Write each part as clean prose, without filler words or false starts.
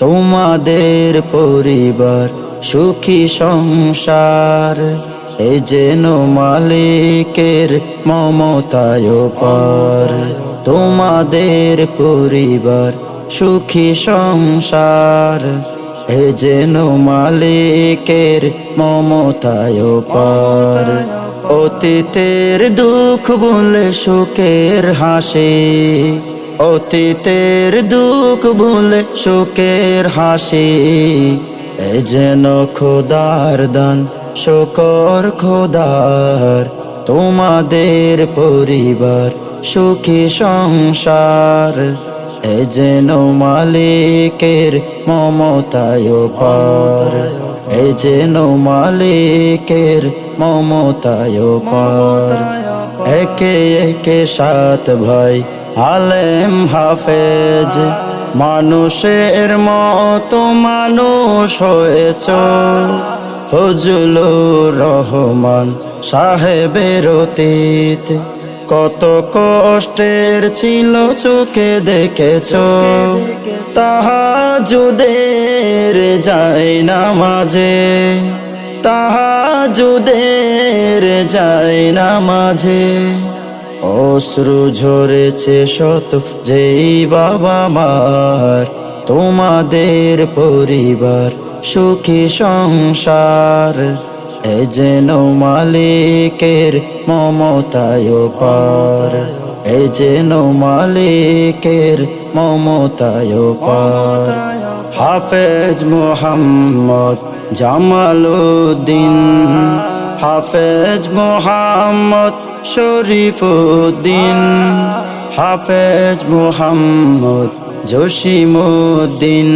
তোমাদের পরিবার সুখী সংসার, এ যেন মালিকের মমতায় পার। তোমাদের পরিবার সুখী সংসার, এ যেন মালিকের মমতায় পার। অতীতের দুঃখ ভুলে সুখের হাসি, অতীতের দুঃখ ভুলে সুখের হাসি, এ যেন খোদার দান শুকর খোদার। তোমাদের পরিবার সুখী সংসার, এ যেন মালিকের মমতায় পার। এ যেন মালিকের মমতায় পার। একে একে সাত ভাই আলেম হাফেজ, মানুষের মতো মানুষ হয়েছ। ফজলুর রহমান সাহেবের অতীত কত কষ্টের ছিল চোখে দেখেছ। তাহাজ্জুদের যায় নামাজে, তাহাজ্জুদের যায় নামাজে, অশ্রু ঝরেছে শত যেই বাবা মার। তোমাদের পরিবার সুখী সংসার, এ যেন মালিকের মমতায় পার। এ যেন মালিকের মমতায় পার। হাফেজ মুহাম্মদ জামালউদ্দিন, হাফেজ মুহাম্মদ শরীফউদ্দিন, হাফেজ মুহাম্মদ জসিমউদ্দিন,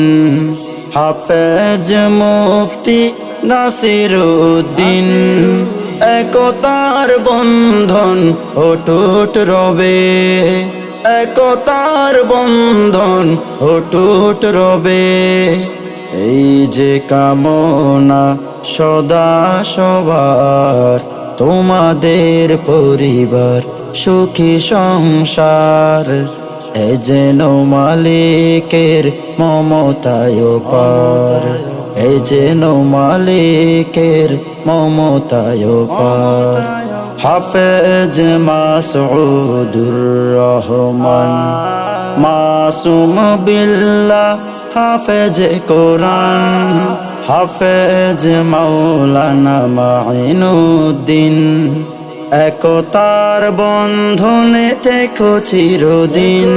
হাফেজ মুফতি নাসিরউদ্দিন। একতার বন্ধন অটুট রবে, একতার বন্ধন অটুট রবে, এই যে কামনা সদা সবার। তোমাদের পরিবার সুখী সংসার, এ যেন মালিকের মমতায় পার। এ যেন মালিকের মমতায় পার। হাফেজ মাসউদুর রহমান মাসুম বিল্লাহ হাফেজ কোরআন, হাফেজ মাওলানা মাইনুদ্দিন। একতার বন্ধনে থেকো চিরদিন,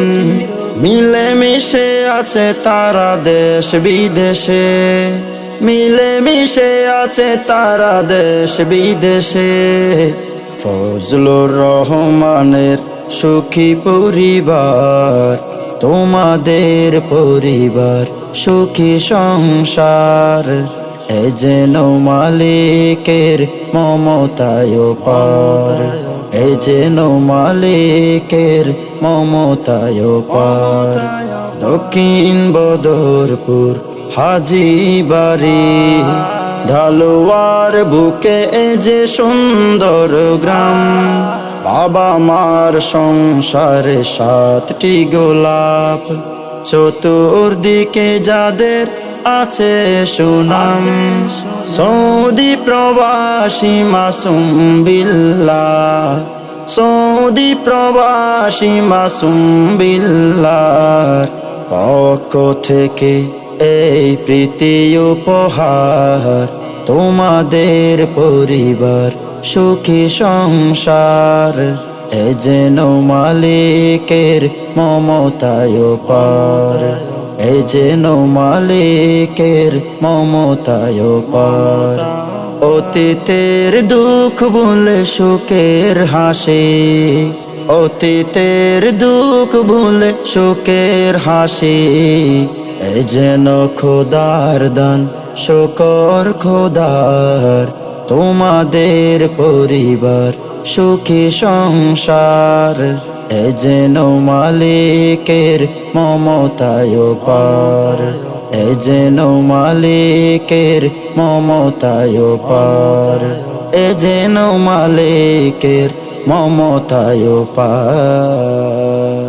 মিলে মিশে আছে তারা দেশ বিদেশে, মিলে মিশে আছে তারা দেশ বিদেশে। ফজলুর রহমানের সুখী পরিবার, তোমাদের পরিবার সুখী সংসার, এ যেন মালিকের মমতায় পার। এ যেন মালিকের মমতায় পার। দক্ষিণ বদরপুর হাজীবাড়ি, ঢালুয়ার বুকে যে সুন্দর গ্রাম। বাবা মার সংসারে 7টি গোলাপ, চতুর্দিকে যাদের আছে সুনাম। সৌদি প্রবাসী মাসুম বিল্লাহ, সৌদি প্রবাসী মাসুম বিল্লাহর পক্ষ থেকে এই প্রীতি উপহার। তোমাদের পরিবার সুখী সংসার, এ যেন মালিকের মমতায় পার। এ যেন মালিকের মমতায় পার। অতীতের দুঃখ ভুলে সুখের হাসি, অতীতের দুঃখ ভুলে সুখের হাসি, এ যেন খোদার দান শুকর খোদার। তোমাদের পরিবার সুখী সংসার, এ যেন মালিকের মমতায় পার। এ যেন মালিকের মমতায় পার। এ যেন মালিকের মমতায় পার।